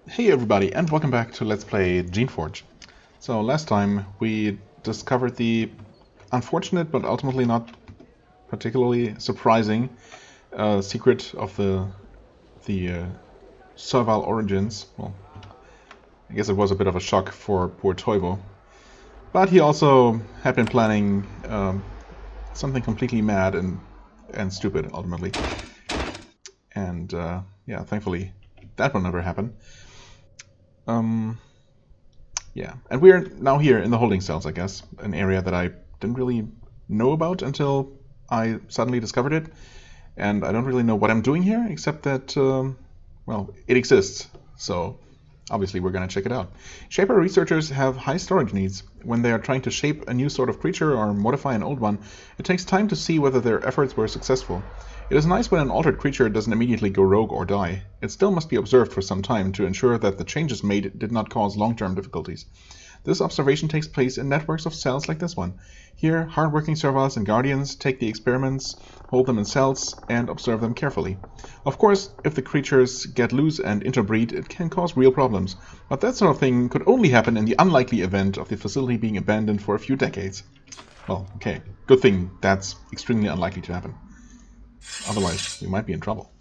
Hey everybody, and welcome back to Let's Play Geneforge. So last time we discovered the unfortunate but ultimately not particularly surprising secret of the servile origins. Well, I guess it was a bit of a shock for poor Toivo. But he also had been planning something completely mad and stupid, ultimately. And yeah, thankfully that will never happen. Yeah, and we're now here in the holding cells, I guess, an area that I didn't really know about until I suddenly discovered it, and I don't really know what I'm doing here, except that, well, it exists, so obviously we're going to check it out. Shaper researchers have high storage needs. When they are trying to shape a new sort of creature or modify an old one, it takes time to see whether their efforts were successful. It is nice when an altered creature doesn't immediately go rogue or die. It still must be observed for some time to ensure that the changes made did not cause long-term difficulties. This observation takes place in networks of cells like this one. Here, hard-working serviles and guardians take the experiments, hold them in cells, and observe them carefully. Of course, if the creatures get loose and interbreed, it can cause real problems, but that sort of thing could only happen in the unlikely event of the facility being abandoned for a few decades. Well, okay, good thing that's extremely unlikely to happen. Otherwise, we might be in trouble.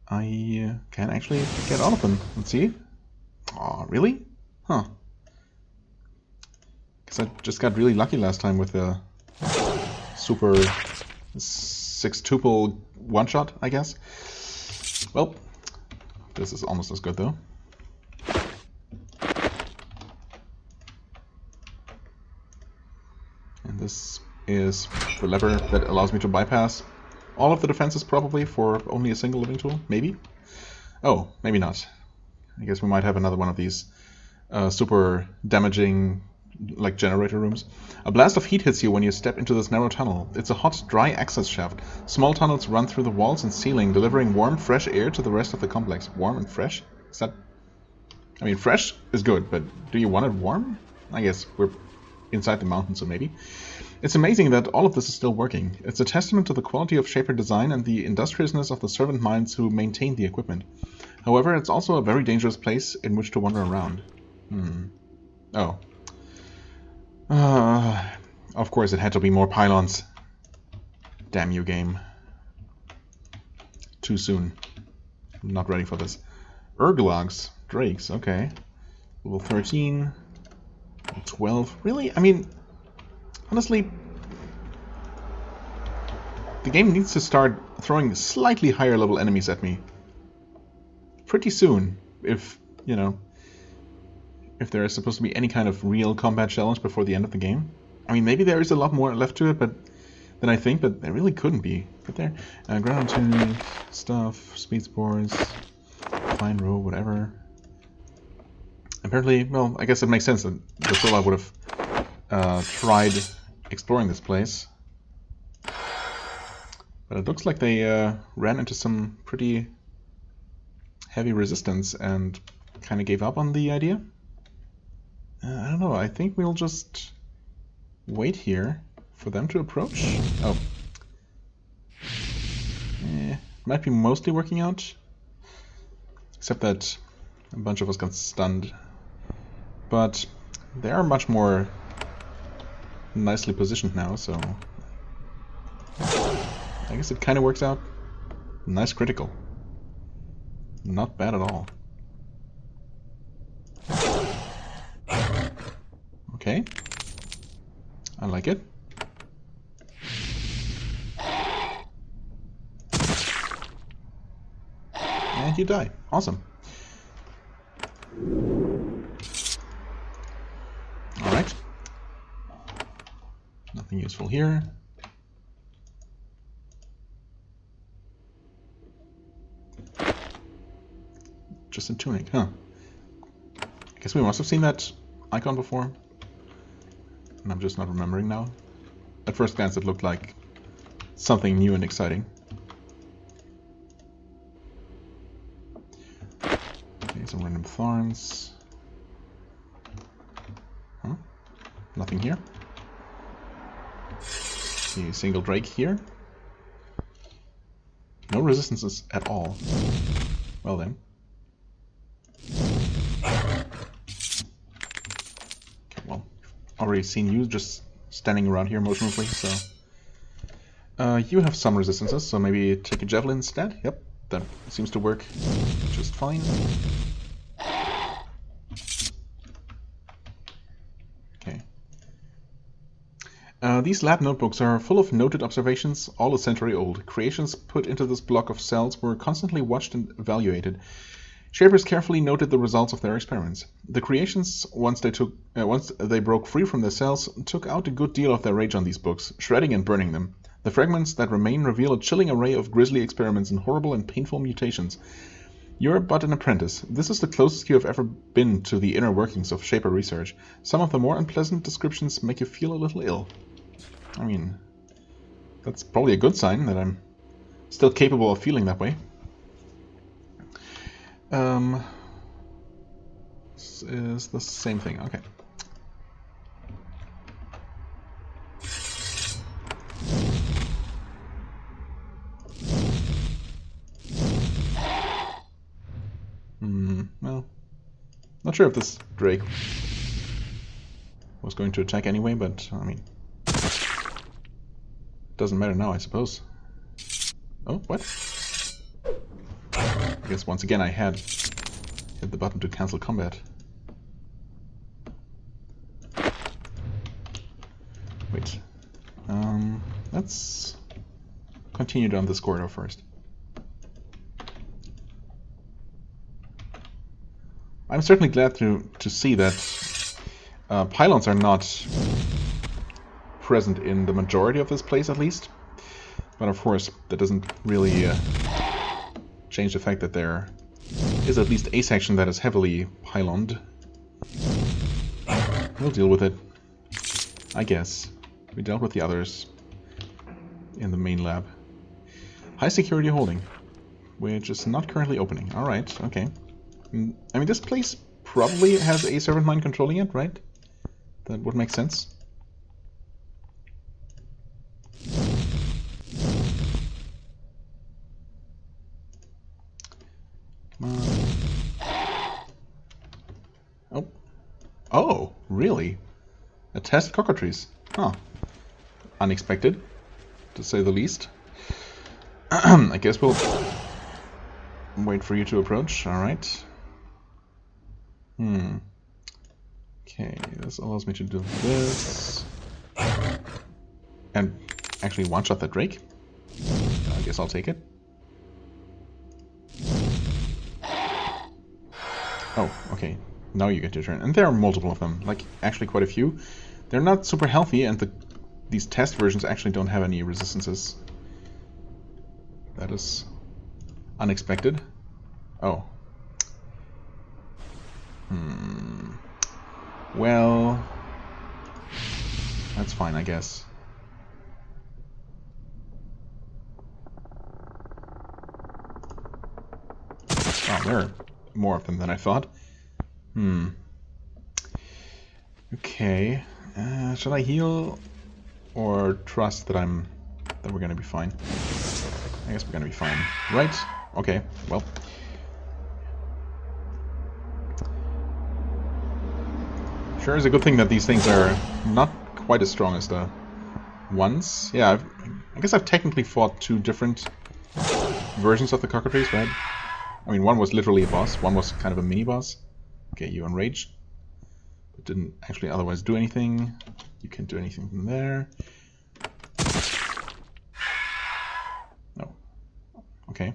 I can actually get all of them. Let's see. Aw, really? Huh. Guess I just got really lucky last time with the super six-tuple one-shot, I guess. Well, this is almost as good, though. And this is the lever that allows me to bypass all of the defenses, probably, for only a single living tool. Maybe? Oh, maybe not. I guess we might have another one of these super damaging, like, generator rooms. A blast of heat hits you when you step into this narrow tunnel. It's a hot, dry access shaft. Small tunnels run through the walls and ceiling, delivering warm, fresh air to the rest of the complex. Warm and fresh? Is that... I mean, fresh is good, but do you want it warm? I guess we're inside the mountain, so maybe. It's amazing that all of this is still working. It's a testament to the quality of Shaper design and the industriousness of the servant minds who maintain the equipment. However, it's also a very dangerous place in which to wander around. Oh. Of course it had to be more pylons. Damn you, game. Too soon. I'm not ready for this. Urglogs. Drakes, okay. Level 13. 12. Really? I mean, honestly, the game needs to start throwing slightly higher level enemies at me pretty soon, if, you know, if there is supposed to be any kind of real combat challenge before the end of the game. I mean, maybe there is a lot more left to it than I think, but there really couldn't be. But there, ground tuning, stuff, speed spores, fine row, whatever. Apparently, well, I guess it makes sense that the Solar would have tried exploring this place. But it looks like they ran into some pretty heavy resistance and kind of gave up on the idea. I don't know, I think we'll just wait here for them to approach. Oh. Might be mostly working out. Except that a bunch of us got stunned. But they are much more nicely positioned now, so I guess it kind of works out. Nice critical. Not bad at all. Okay. I like it. And you die. Awesome. Alright. Nothing useful here. Just a tunic, huh? I guess we must have seen that icon before. And I'm just not remembering now. At first glance it looked like something new and exciting. Okay, some random thorns. Huh? Nothing here. Okay, single Drake here. No resistances at all. Well then. Okay, well, already seen you just standing around here motionlessly, so... you have some resistances, so maybe take a javelin instead. Yep, that seems to work just fine. Okay. These lab notebooks are full of noted observations, all a century old. Creations put into this block of cells were constantly watched and evaluated. Shapers carefully noted the results of their experiments. The creations, once they broke free from their cells, took out a good deal of their rage on these books, shredding and burning them. The fragments that remain reveal a chilling array of grisly experiments and horrible and painful mutations. You're but an apprentice. This is the closest you have ever been to the inner workings of Shaper research. Some of the more unpleasant descriptions make you feel a little ill. I mean, that's probably a good sign that I'm still capable of feeling that way. This is the same thing. Okay. Well, not sure if this Drake was going to attack anyway, but I mean, doesn't matter now, I suppose. Oh, what? I guess once again I had hit the button to cancel combat. Wait. Let's continue down this corridor first. I'm certainly glad to see that pylons are not present in the majority of this place, at least. But of course, that doesn't really change the fact that there is at least a section that is heavily pyloned. We'll deal with it, I guess. We dealt with the others in the main lab. High security holding, which is not currently opening. Alright, okay. I mean, this place probably has a servant mind controlling it, right? That would make sense. Come on. Oh. Oh, really? A test cockatrice. Huh. Unexpected, to say the least. I guess we'll wait for you to approach. Alright. Okay, this allows me to do this. And actually one-shot that Drake. I guess I'll take it. Oh, okay. Now you get your turn. And there are multiple of them. Like, actually quite a few. They're not super healthy, and these test versions actually don't have any resistances. That is unexpected. Oh. Well, that's fine, I guess. Oh, there are more of them than I thought. Okay. Should I heal or trust that we're gonna be fine? I guess we're gonna be fine, right? Okay. Well. Sure is a good thing that these things are not quite as strong as the ones. Yeah, I guess I've technically fought two different versions of the cockatrice, right? I mean, one was literally a boss, one was kind of a mini-boss. Okay, you enraged, but didn't actually otherwise do anything. You can't do anything from there. No. Okay.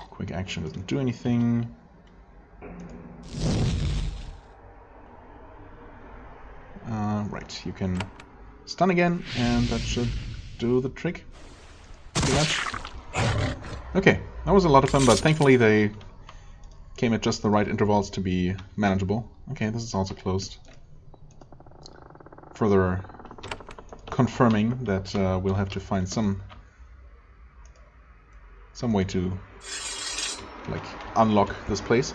Quick action doesn't do anything. Right, you can stun again, and that should do the trick, pretty much. Okay, that was a lot of fun, but thankfully they came at just the right intervals to be manageable. Okay, this is also closed. Further confirming that we'll have to find some way to, like, unlock this place.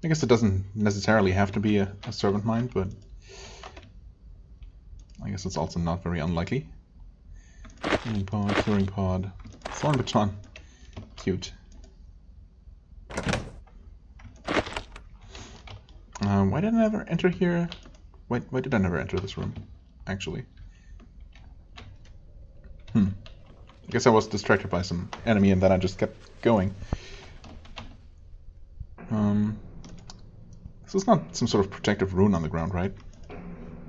I guess it doesn't necessarily have to be a servant mind, but I guess it's also not very unlikely. Healing pod, curing pod, thorn baton. Cute. Why did I never enter here? Why did I never enter this room, actually? I guess I was distracted by some enemy and then I just kept going. This is not some sort of protective rune on the ground, right?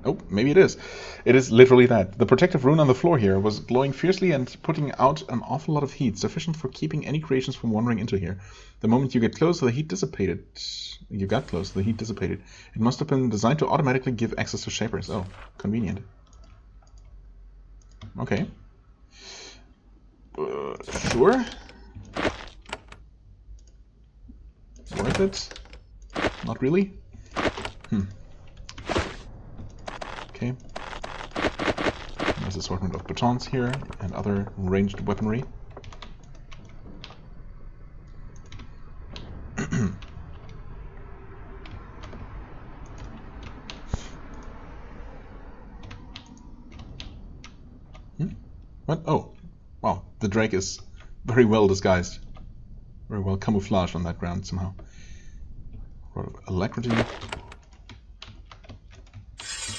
Oh, maybe it is. It is literally that. The protective rune on the floor here was glowing fiercely and putting out an awful lot of heat, sufficient for keeping any creations from wandering into here. The moment you get close, the heat dissipated. You got close, the heat dissipated. It must have been designed to automatically give access to shapers. Oh, convenient. Okay. Sure. Worth it? Not really? Okay. There's an assortment of batons here and other ranged weaponry. What? Oh, wow. The drake is very well disguised. Very well camouflaged on that ground somehow. Alacrity.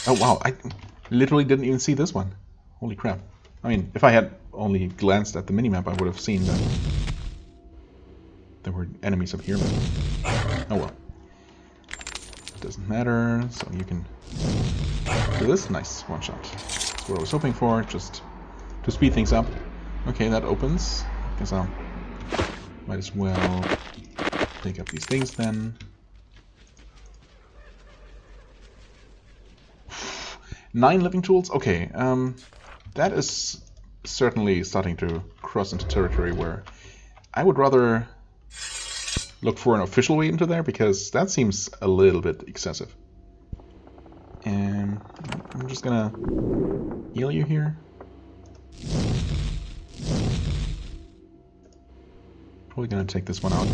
Oh wow, I literally didn't even see this one. Holy crap. I mean, if I had only glanced at the minimap, I would have seen that there were enemies up here, but oh well. It doesn't matter, so you can do this. Nice, one shot. That's what I was hoping for, just to speed things up. Okay, that opens. Guess I might as well take up these things then. 9 living tools? Okay, that is certainly starting to cross into territory where I would rather look for an official way into there, because that seems a little bit excessive. And I'm just gonna heal you here. Probably gonna take this one out.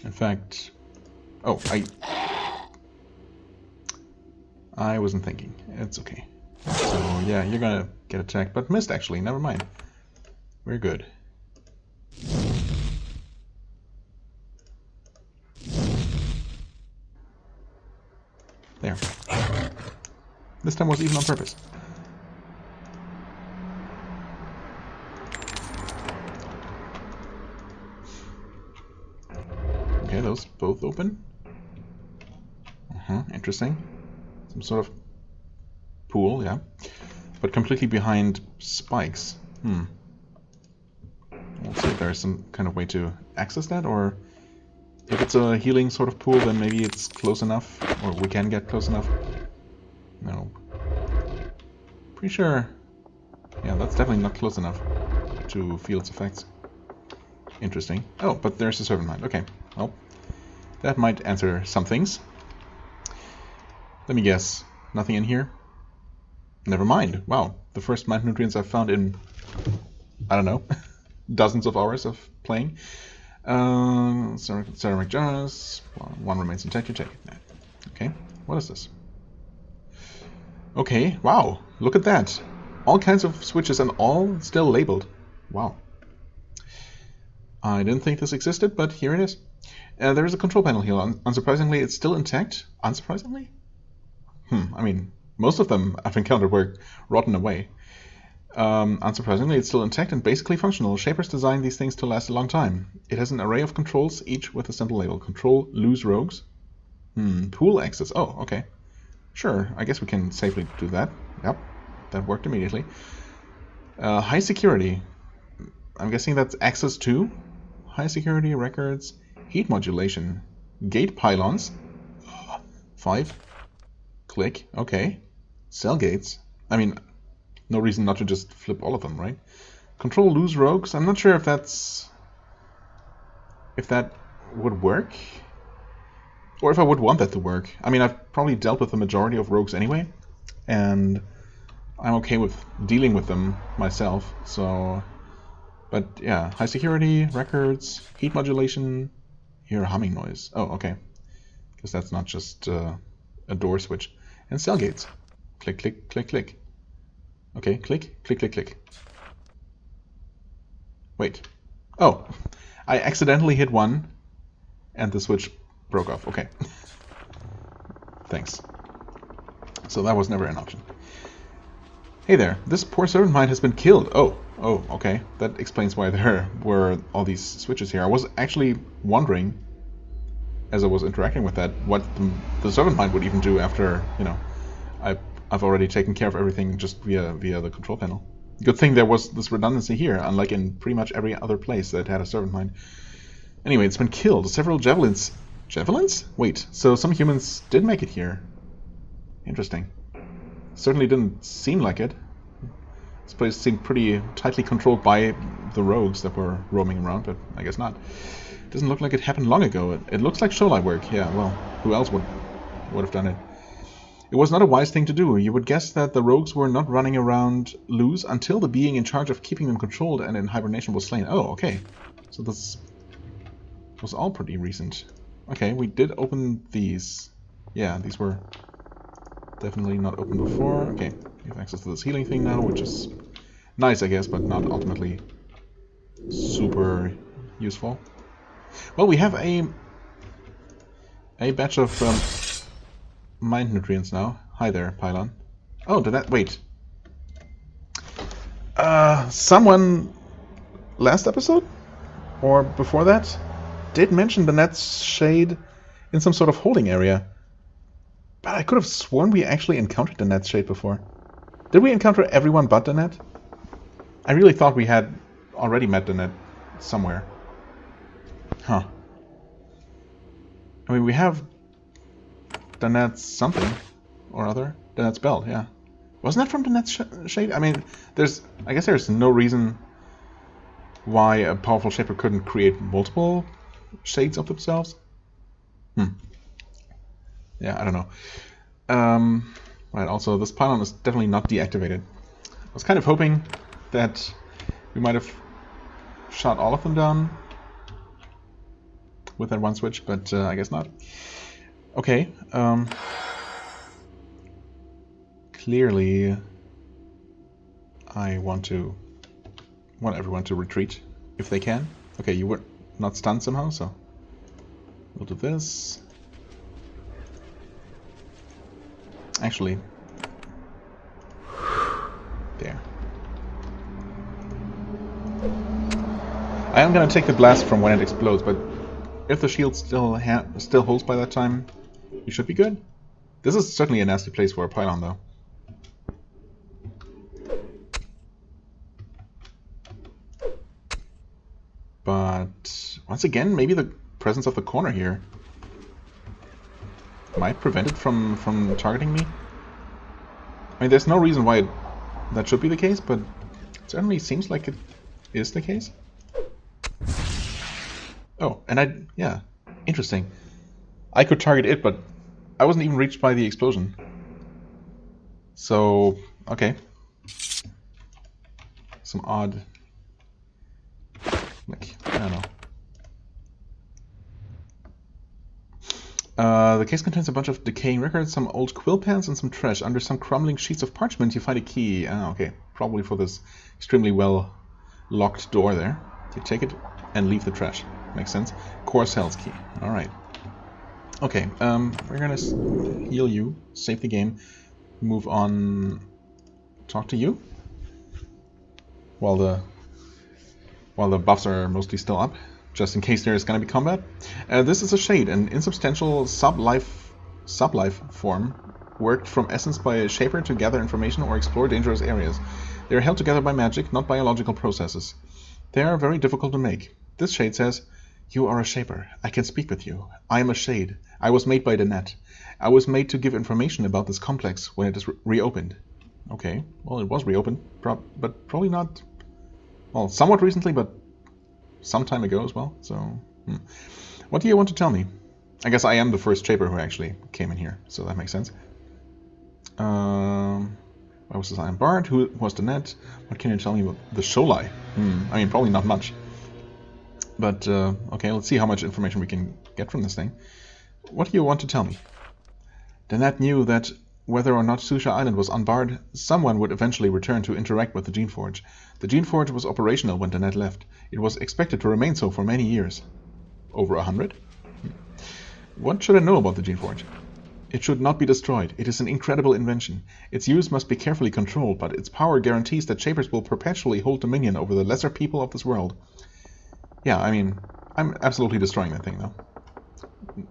In fact, oh, I wasn't thinking. It's okay. So yeah, you're gonna get attacked, but missed actually. Never mind. We're good. There. This time was even on purpose. Okay, those both open. Interesting. Some sort of pool, yeah. But completely behind spikes. We'll see if there's some kind of way to access that, or if it's a healing sort of pool, then maybe it's close enough, or we can get close enough. No. Pretty sure... yeah, that's definitely not close enough to feel its effects. Interesting. Oh, but there's a servant mind. Okay, well, that might answer some things. Let me guess. Nothing in here? Never mind. Wow, the first mind nutrients I've found in, I don't know, dozens of hours of playing. Ceramic jars. One remains intact. You take it. Okay, what is this? Okay, wow, look at that. All kinds of switches and all still labeled. Wow. I didn't think this existed, but here it is. There is a control panel here. Unsurprisingly, it's still intact. Unsurprisingly? I mean, most of them I've encountered were rotten away. Unsurprisingly, it's still intact and basically functional. Shapers designed these things to last a long time. It has an array of controls, each with a simple label. Control, lose rogues. Pool access. Oh, okay. Sure, I guess we can safely do that. Yep, that worked immediately. High security. I'm guessing that's access to high security records. Heat modulation. Gate pylons. 5. Click. Okay. Cell gates. I mean, no reason not to just flip all of them, right? Control lose rogues. I'm not sure if that would work, or if I would want that to work. I mean, I've probably dealt with the majority of rogues anyway, and I'm okay with dealing with them myself. So, but yeah, high security records, heat modulation. hear a humming noise. Oh, okay. Because that's not just a door switch. And cell gates. Click, click, click, click. Okay, click, click, click, click. Wait. Oh, I accidentally hit one, and the switch broke off. Okay. Thanks. So that was never an option. Hey there, this poor servant mine has been killed. Oh, okay. That explains why there were all these switches here. I was actually wondering, as I was interacting with that, what the servant mine would even do after, you know, I've already taken care of everything just via the control panel. Good thing there was this redundancy here, unlike in pretty much every other place that had a servant mine. Anyway, it's been killed. Several javelins. Javelins? Wait, so some humans did make it here. Interesting. Certainly didn't seem like it. This place seemed pretty tightly controlled by the rogues that were roaming around, but I guess not. It doesn't look like it happened long ago. It looks like show-light work. Yeah, well, who else would have done it? It was not a wise thing to do. You would guess that the rogues were not running around loose until the being in charge of keeping them controlled and in hibernation was slain. Oh, okay. So this was all pretty recent. Okay, we did open these. Yeah, these were definitely not open before. Okay, we have access to this healing thing now, which is nice, I guess, but not ultimately super useful. Well, we have a batch of mind nutrients now. Hi there, Pylon. Oh, did that... Wait. Someone last episode? Or before that? Did mention the net's shade in some sort of holding area. But I could have sworn we actually encountered the net's shade before. Did we encounter everyone but the net? I really thought we had already met the net somewhere. Huh. I mean, we have the net's something or other. The net's belt, yeah. Wasn't that from the net's shade? I mean, I guess there's no reason why a powerful shaper couldn't create multiple shades of themselves. Yeah, I don't know. Right, also, this pylon is definitely not deactivated. I was kind of hoping that we might have shot all of them down with that one switch, but I guess not. Okay. Clearly, I want everyone to retreat if they can. Okay, you were not stunned somehow, so we'll do this. Actually, there. I am gonna take the blast from when it explodes, but if the shield still holds by that time, we should be good. This is certainly a nasty place for a pylon, though. But once again, maybe the presence of the corner here might prevent it from targeting me. I mean, there's no reason why that should be the case, but it certainly seems like it is the case. Oh, and yeah, interesting. I could target it, but I wasn't even reached by the explosion. So, okay. Some odd... like, I don't know. The case contains a bunch of decaying records, some old quill pens, and some trash. Under some crumbling sheets of parchment, you find a key. Ah, okay. Probably for this extremely well locked door there. You take it and leave the trash. Makes sense. Core cells key. Alright. Okay, we're gonna heal you, save the game, move on, talk to you. While the buffs are mostly still up, just in case there is going to be combat. This is a shade, an insubstantial sub-life form, worked from essence by a shaper to gather information or explore dangerous areas. They are held together by magic, not biological processes. They are very difficult to make. This shade says, "You are a shaper. I can speak with you. I am a shade. I was made by the net. I was made to give information about this complex when it is reopened." Okay, well, it was reopened, but probably not... Well, somewhat recently, but some time ago as well, so... What do you want to tell me? I guess I am the first shaper who actually came in here, so that makes sense. Why was this iron barred? Who was the net? What can you tell me about the Sholai? I mean, probably not much. But, okay, let's see how much information we can get from this thing. What do you want to tell me? Danette knew that whether or not Susha Island was unbarred, someone would eventually return to interact with the Geneforge. The Geneforge was operational when Danette left. It was expected to remain so for many years. Over 100? What should I know about the Geneforge? It should not be destroyed. It is an incredible invention. Its use must be carefully controlled, but its power guarantees that Shapers will perpetually hold dominion over the lesser people of this world. Yeah, I mean, I'm absolutely destroying that thing, though.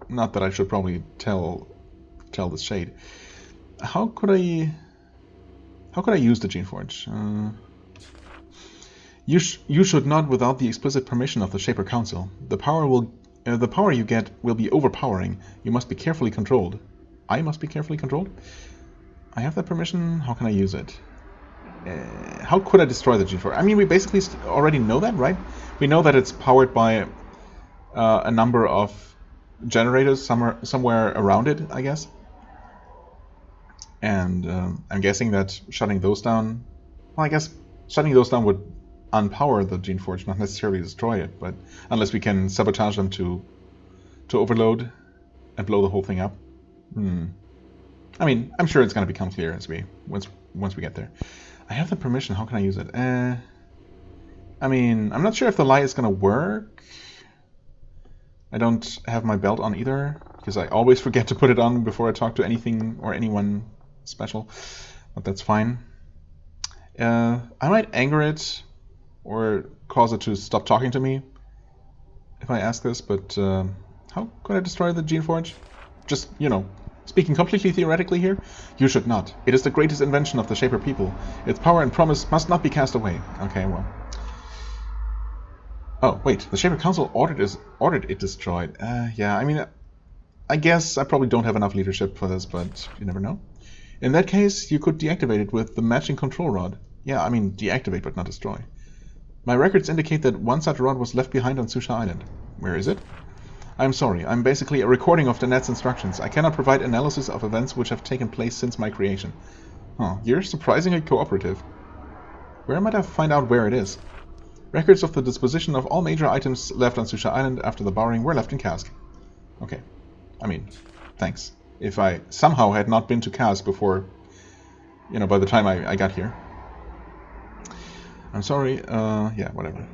Not that I should probably tell this shade. How could I use the Geneforge? You should not without the explicit permission of the Shaper Council. The power you get will be overpowering. You must be carefully controlled. I must be carefully controlled? I have that permission. How can I use it? How could I destroy the Geneforge? I mean, we basically already know that, right? We know that it's powered by a number of generators somewhere around it, I guess. And I'm guessing that shutting those down... Well, I guess shutting those down would unpower the Geneforge, not necessarily destroy it, but unless we can sabotage them to overload and blow the whole thing up. I mean, I'm sure it's going to become clear as once we get there. I have the permission. How can I use it? I mean, I'm not sure if the lie is going to work. I don't have my belt on either, because I always forget to put it on before I talk to anything or anyone special. But that's fine. I might anger it or cause it to stop talking to me if I ask this, but how could I destroy the Geneforge? Just, you know, speaking completely theoretically here, you should not. It is the greatest invention of the Shaper people. Its power and promise must not be cast away. Okay, well. Oh, wait, the Shaper Council ordered it destroyed. Yeah, I mean, I guess I probably don't have enough leadership for this, but you never know. In that case, you could deactivate it with the matching control rod. Yeah, I mean, deactivate but not destroy. My records indicate that one such rod was left behind on Susha Island. Where is it? I'm sorry, I'm basically a recording of Danette's instructions. I cannot provide analysis of events which have taken place since my creation. Oh, you're surprisingly cooperative. Where might I find out where it is? Records of the disposition of all major items left on Susha Island after the barring were left in Cask. Okay. I mean, thanks. If I somehow had not been to Cask before, you know, by the time I got here. I'm sorry, yeah, whatever.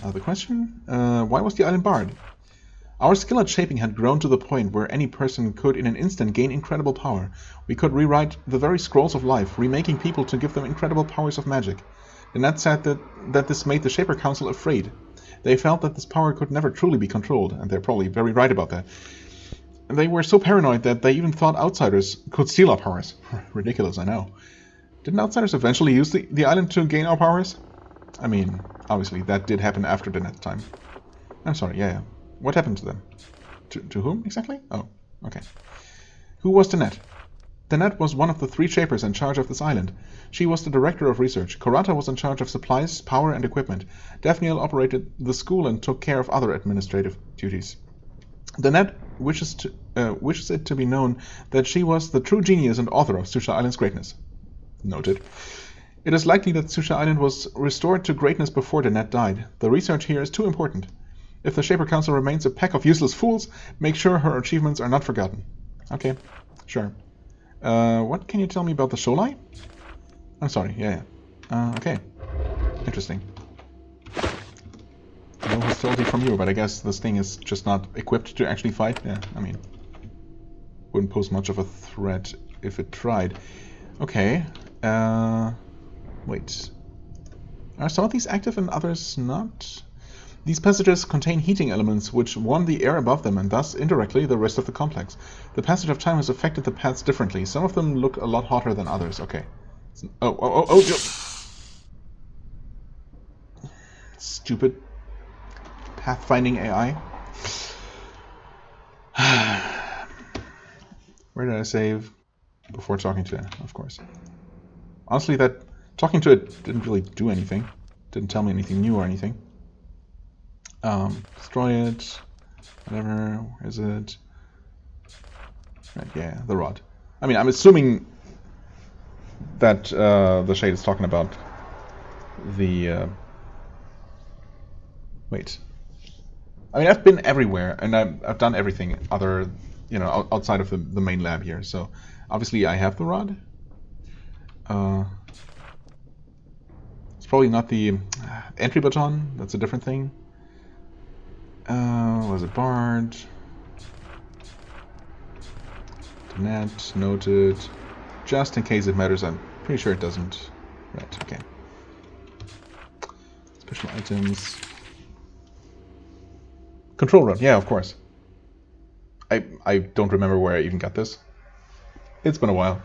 The question? Why was the island barred? Our skill at shaping had grown to the point where any person could in an instant gain incredible power. We could rewrite the very scrolls of life, remaking people to give them incredible powers of magic. Danette said that this made the Shaper Council afraid. They felt that this power could never truly be controlled, and they're probably very right about that. And they were so paranoid that they even thought outsiders could steal our powers. Ridiculous, I know. Didn't outsiders eventually use the island to gain our powers? I mean, obviously, that did happen after Danette's time. I'm sorry, yeah. What happened to them? To whom, exactly? Oh, okay. Who was Danette? Danette was one of the 3 Shapers in charge of this island. She was the director of research. Kurata was in charge of supplies, power, and equipment. Daphniel operated the school and took care of other administrative duties. Danette wishes it to be known that she was the true genius and author of Susha Island's greatness. Noted. It is likely that Susha Island was restored to greatness before Danette died. The research here is too important. If the Shaper Council remains a pack of useless fools, make sure her achievements are not forgotten. Okay, sure. What can you tell me about the Sholai? I'm sorry, yeah. Okay. Interesting. No hostility from you, but I guess this thing is just not equipped to actually fight. Yeah, I mean, wouldn't pose much of a threat if it tried. Okay. Wait. Are some of these active and others not? These passages contain heating elements which warm the air above them and thus, indirectly, the rest of the complex. The passage of time has affected the paths differently. Some of them look a lot hotter than others. Okay. Oh. Stupid pathfinding AI. Where did I save? Before talking to it, of course. Honestly, talking to it didn't really do anything. Didn't tell me anything new or anything. Destroy it. Whatever. Where is it? Right, yeah, the rod. I mean, I'm assuming that the shade is talking about the... wait. I mean, I've been everywhere, and I've done everything other, outside of the main lab here. So obviously I have the rod. It's probably not the entry baton. That's a different thing. Was it Bard? Net, noted. Just in case it matters, I'm pretty sure it doesn't. Right, okay. Special items. Control rod, yeah, of course. I don't remember where I even got this. It's been a while.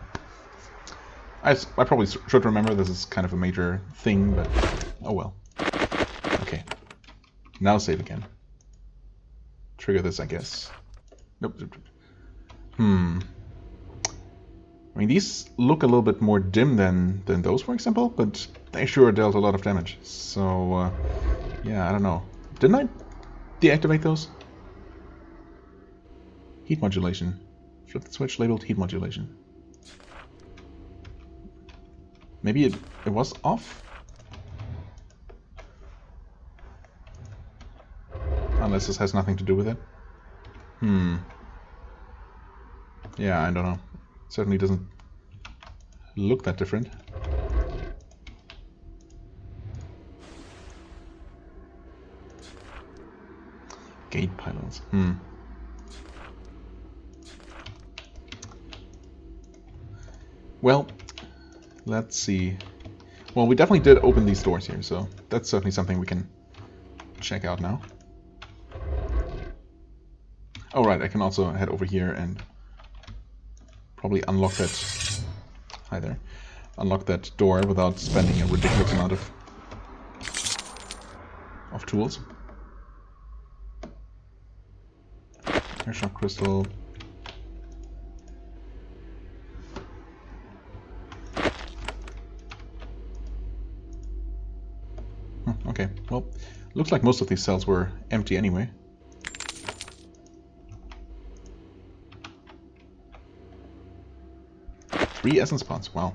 I probably should remember, this is kind of a major thing, but oh well. Okay. Now save again. Trigger this, I guess. Nope. I mean, these look a little bit more dim than those, for example, but they sure dealt a lot of damage. So, yeah, I don't know. Didn't I deactivate those? Heat modulation. Flip the switch labeled heat modulation. Maybe it was off? Unless this has nothing to do with it. Yeah, I don't know. Certainly doesn't look that different. Gate pylons. Well, let's see. Well, we definitely did open these doors here, so that's certainly something we can check out now. Oh, right, I can also head over here and probably unlock that. Hi there. Unlock that door without spending a ridiculous amount of tools. Airshock crystal. Okay, well, looks like most of these cells were empty anyway. Three essence pods, wow.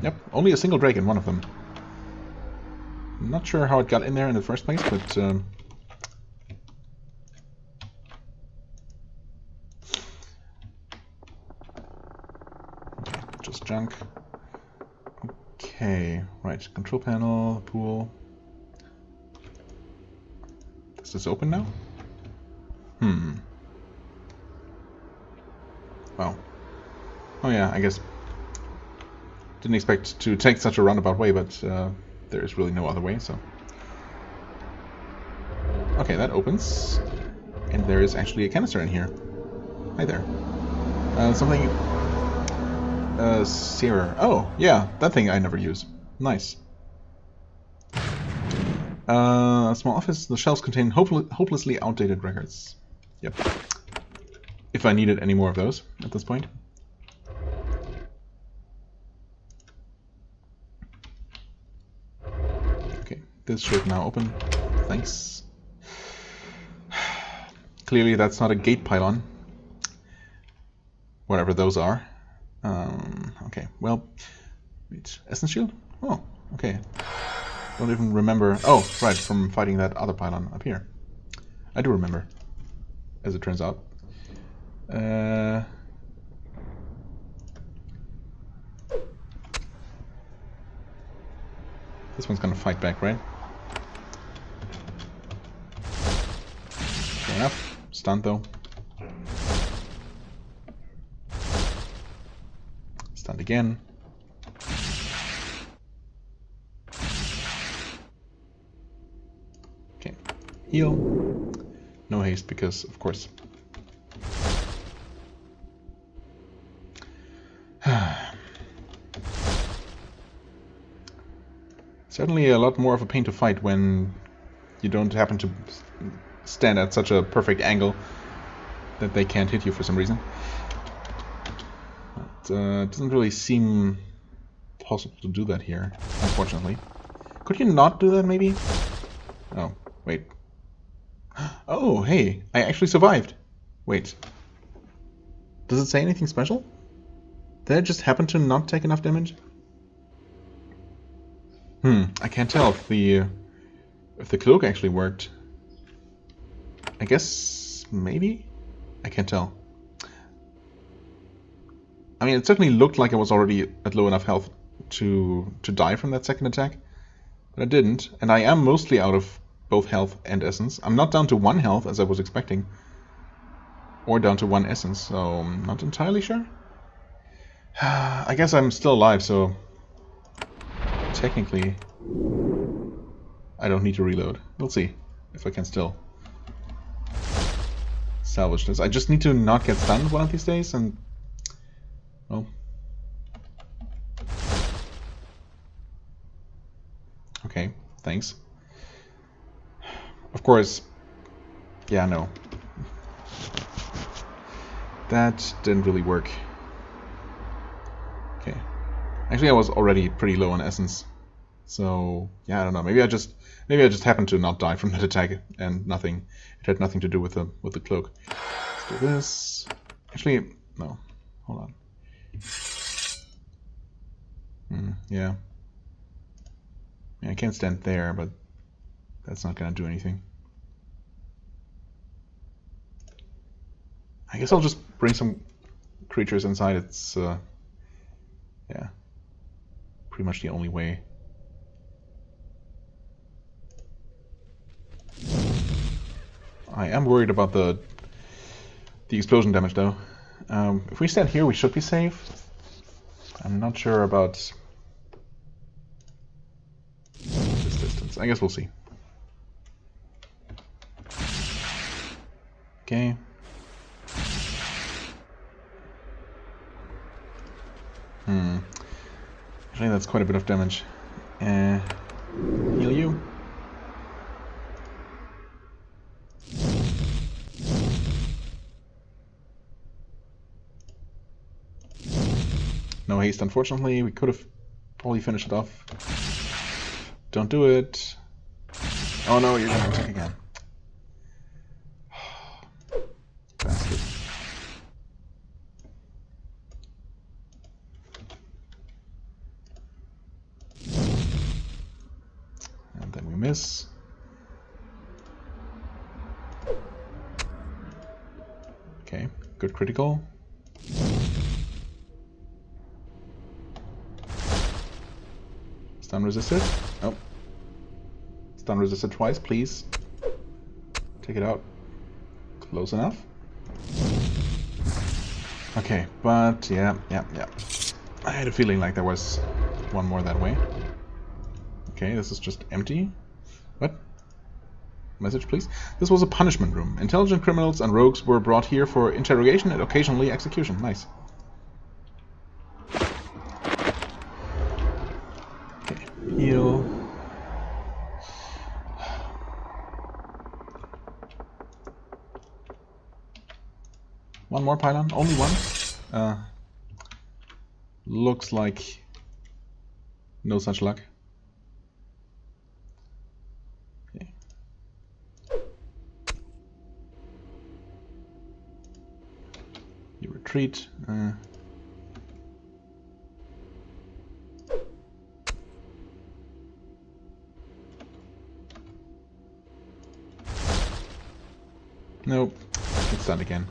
Yep, only a single drake in one of them. Not sure how it got in there in the first place, but okay, just junk. Okay, right, control panel, pool. Is this open now? Wow. Oh yeah, I guess didn't expect to take such a roundabout way, but there is really no other way, so. Okay, that opens. And there is actually a canister in here. Hi there. Something... Searer. Oh, yeah, that thing I never use. Nice. A small office. The shelves contain hopelessly outdated records. Yep. If I needed any more of those at this point. Okay, this should now open. Thanks. Clearly that's not a gate pylon. Whatever those are. Okay, well... Wait, essence shield? Oh, okay. Don't even remember... Oh, right, from fighting that other pylon up here. I do remember, as it turns out. This one's gonna fight back, right? Fair enough. Stunned, though. Stunned again. Okay. Heal. No haste, because, of course. Certainly a lot more of a pain to fight when you don't happen to stand at such a perfect angle that they can't hit you for some reason. But it doesn't really seem possible to do that here, unfortunately. Could you not do that, maybe? Oh, wait. Oh, hey, I actually survived. Wait. Does it say anything special? Did I just happen to not take enough damage? I can't tell if the cloak actually worked. I guess maybe? I can't tell. I mean, it certainly looked like I was already at low enough health to die from that second attack, but I didn't, and I am mostly out of both health and essence. I'm not down to 1 health as I was expecting, or down to 1 essence, so I'm not entirely sure. I guess I'm still alive, so technically I don't need to reload. We'll see if I can still salvage this. I just need to not get stunned one of these days, and well, okay, thanks. Of course, yeah, no. That didn't really work. Okay. Actually, I was already pretty low on essence. So, yeah, I don't know. Maybe I just happened to not die from that attack and nothing. It had nothing to do with the cloak. Let's do this. Actually, no. Hold on. Yeah. I can't stand there, but that's not gonna do anything. I guess I'll just bring some creatures inside. It's yeah, pretty much the only way. I am worried about the explosion damage, though. If we stand here, we should be safe. I'm not sure about this distance. I guess we'll see. Okay. Actually, that's quite a bit of damage. Heal you. No haste, unfortunately. We could have probably finished it off. Don't do it. Oh no, you're gonna attack again. Bastard. And then we miss. Okay, good critical. Stun resisted. Oh. Stun resisted twice, please. Take it out. Close enough. Okay, but yeah. I had a feeling like there was one more that way. Okay, this is just empty. What? Message, please. This was a punishment room. Intelligent criminals and rogues were brought here for interrogation and occasionally execution. Nice. Okay, heal. One more pylon? Only one? Looks like no such luck. Okay. You retreat. Nope. It's done again.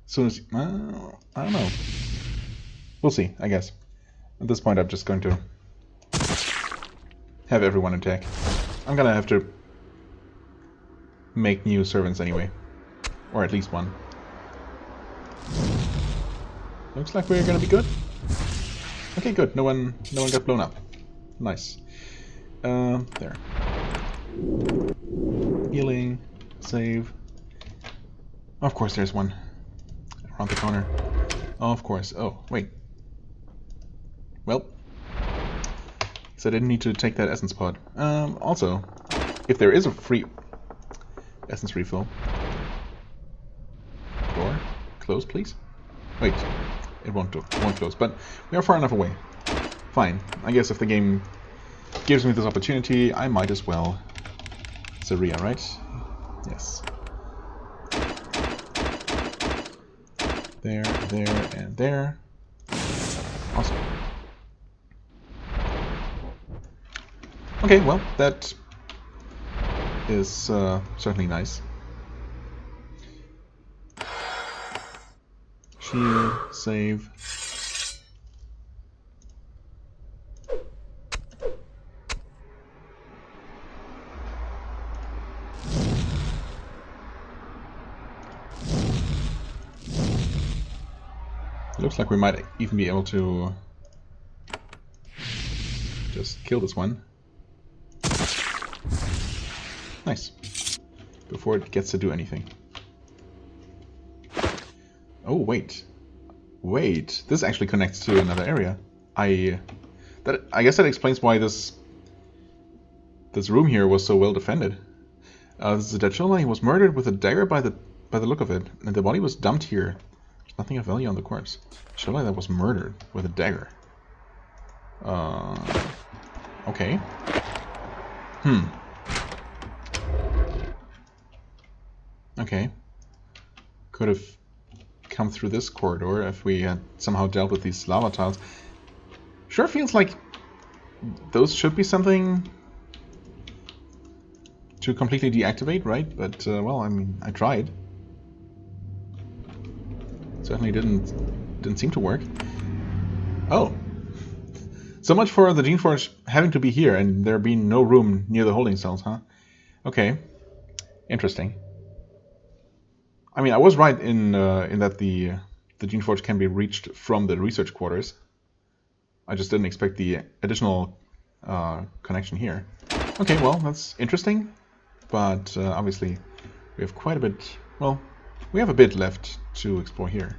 Soon as I don't know. We'll see, I guess. At this point, I'm just going to have everyone attack. I'm gonna have to make new servants anyway, or at least one. Looks like we're gonna be good. Okay, good. No one got blown up. Nice. There. Healing. Save. Of course, there's one around the corner. Oh, of course. Oh, wait. Well, so I didn't need to take that essence pod. Also, if there is a free essence refill, door close, please. Wait, it won't close, but we are far enough away. Fine. I guess if the game gives me this opportunity, I might as well. Saria, right? Yes. There, there, and there. Awesome. Okay, well, that is certainly nice. Shield, save. Looks like we might even be able to just kill this one. Nice. Before it gets to do anything. Oh, wait. Wait. This actually connects to another area. I guess that explains why this room here was so well defended. This is a dead Shola. He was murdered with a dagger by the look of it, and the body was dumped here. There's nothing of value on the corpse. Shola that was murdered with a dagger. Okay. Okay. Could have come through this corridor if we had somehow dealt with these lava tiles. Sure feels like those should be something to completely deactivate, right? But, well, I mean, I tried. Certainly didn't seem to work. Oh. So much for the Geneforge having to be here and there being no room near the holding cells, huh? Okay. Interesting. I mean, I was right in that the Geneforge can be reached from the research quarters. I just didn't expect the additional connection here. Okay, well, that's interesting. But obviously we have quite a bit... Well, we have a bit left to explore here.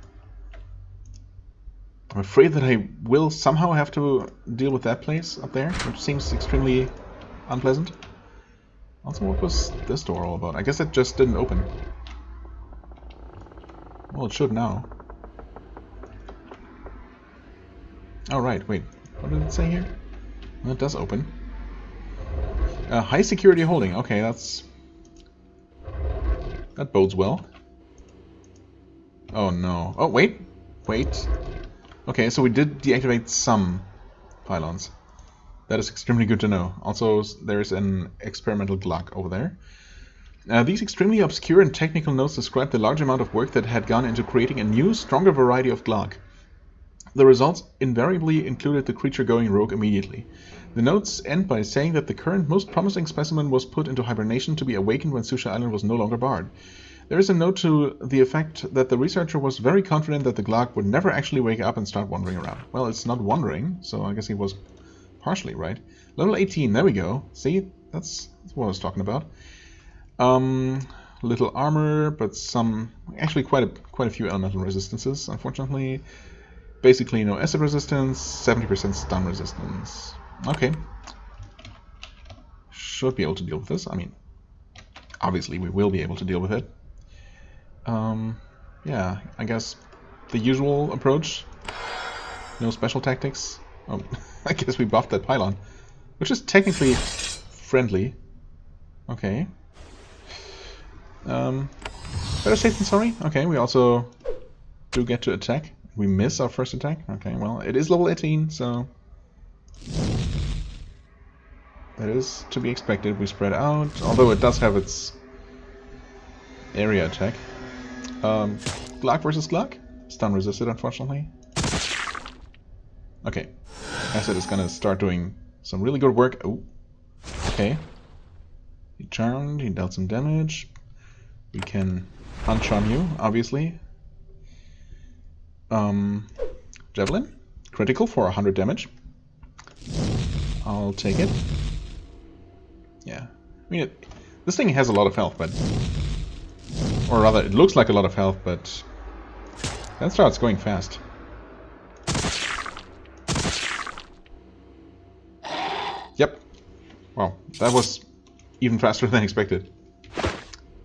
I'm afraid that I will somehow have to deal with that place up there, which seems extremely unpleasant. Also, what was this door all about? I guess it just didn't open. Well, it should now. Oh, right, wait. What did it say here? Well, it does open. High security holding. Okay, that bodes well. Oh, no. Oh, wait. Wait. Okay, so we did deactivate some pylons. That is extremely good to know. Also, there's an experimental Glock over there. These extremely obscure and technical notes describe the large amount of work that had gone into creating a new, stronger variety of Glock. The results invariably included the creature going rogue immediately. The notes end by saying that the current most promising specimen was put into hibernation to be awakened when Susha Island was no longer barred. There is a note to the effect that the researcher was very confident that the Glock would never actually wake up and start wandering around. Well, it's not wandering, so I guess he was partially right. Level 18, there we go. See, that's what I was talking about. Little armor, but actually quite a few elemental resistances, unfortunately. Basically no acid resistance, 70% stun resistance. Okay. Should be able to deal with this. I mean, obviously we will be able to deal with it. Yeah, I guess the usual approach. No special tactics. Oh, I guess we buffed that pylon, which is technically friendly. Okay. Better safe than sorry. Okay, we also do get to attack. We miss our first attack. Okay, well, it is level 18, so that is to be expected. We spread out, although it does have its area attack. Glock versus Glock. Stun resisted, unfortunately. Okay. Acid is gonna start doing some really good work. Oh. Okay. He charmed, he dealt some damage. We can uncharm you, obviously. Javelin. Critical for 100 damage. I'll take it. Yeah. I mean, this thing has a lot of health, but... Or rather, it looks like a lot of health, but... That starts going fast. Yep. Wow, that was even faster than expected.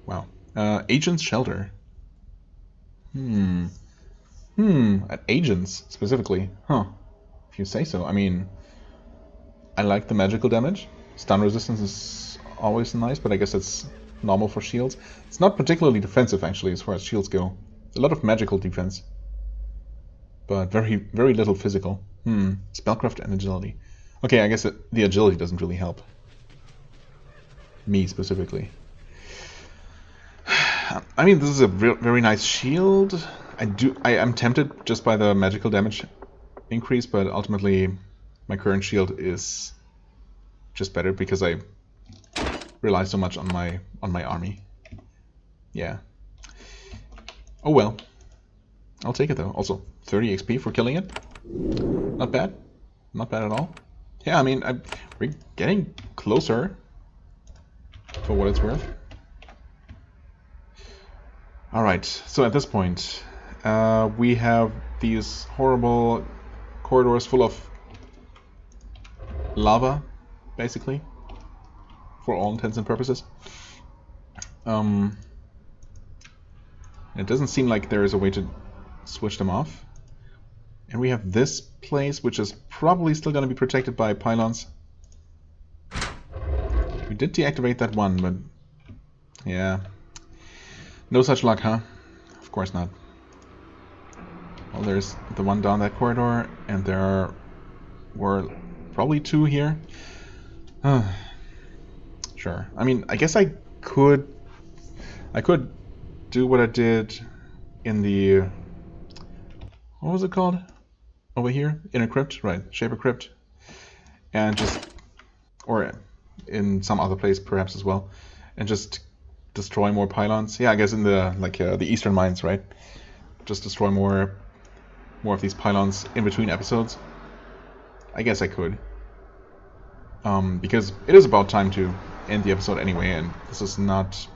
Wow. Agent's Shelter. At Agents, specifically. Huh. If you say so. I mean, I like the magical damage. Stun resistance is always nice, but I guess it's normal for shields. It's not particularly defensive, actually, as far as shields go. It's a lot of magical defense. but very little physical. Spellcraft and agility. Okay, I guess the agility doesn't really help me specifically. I mean, this is a very nice shield. I am tempted just by the magical damage increase, but ultimately my current shield is just better because I rely so much on my army. Yeah. Oh well. I'll take it though. Also, 30 XP for killing it. Not bad. Not bad at all. Yeah, I mean, we're getting closer for what it's worth. Alright, so at this point, we have these horrible corridors full of lava, basically, for all intents and purposes. It doesn't seem like there is a way to switch them off. And we have this place, which is probably still going to be protected by pylons. We did deactivate that one, but yeah. No such luck, huh? Of course not. Well, there's the one down that corridor, and there were probably two here. Sure. I mean, I guess I could do what I did in the... What was it called? Over here? Inner crypt? Right. Shaper crypt. And just... Or in some other place, perhaps, as well. And just destroy more pylons. Yeah, I guess in the the eastern mines, right? Just destroy more of these pylons in between episodes. I guess I could. Because it is about time to end the episode anyway, and this is not,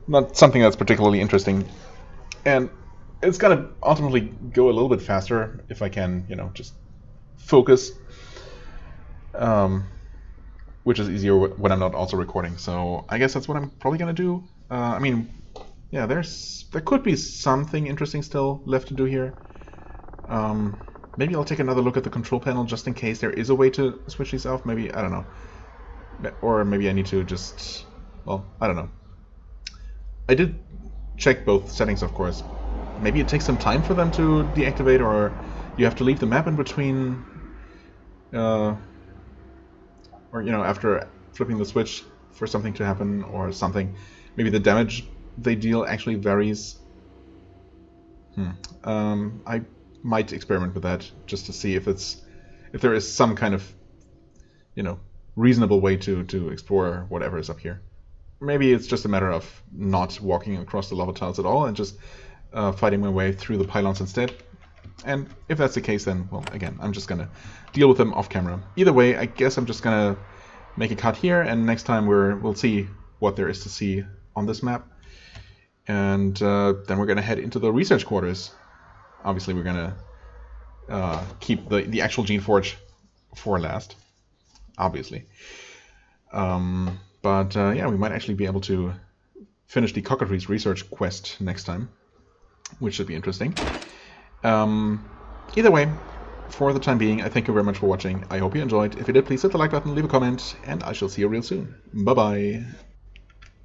not something that's particularly interesting. And it's gonna ultimately go a little bit faster if I can, just focus. Which is easier when I'm not also recording. So I guess that's what I'm probably gonna do. I mean, yeah, there could be something interesting still left to do here. Maybe I'll take another look at the control panel just in case there is a way to switch these off. Maybe, I don't know. Or maybe I need to just, well, I don't know. I did check both settings, of course. Maybe it takes some time for them to deactivate, or you have to leave the map in between, or, after flipping the switch for something to happen or something. Maybe the damage they deal actually varies. I might experiment with that just to see if there is some kind of, reasonable way to explore whatever is up here. Maybe it's just a matter of not walking across the lava tiles at all and just fighting my way through the pylons instead. And if that's the case, then, well, again, I'm just gonna deal with them off camera. Either way, I guess I'm just gonna make a cut here, and next time we'll see what there is to see on this map. And then we're gonna head into the research quarters. Obviously, we're gonna keep the actual Geneforge for last, obviously. But yeah, we might actually be able to finish the cockatrice research quest next time, which should be interesting. Either way, for the time being, I thank you very much for watching. I hope you enjoyed. If you did, please hit the like button, leave a comment, and I shall see you real soon. Bye-bye.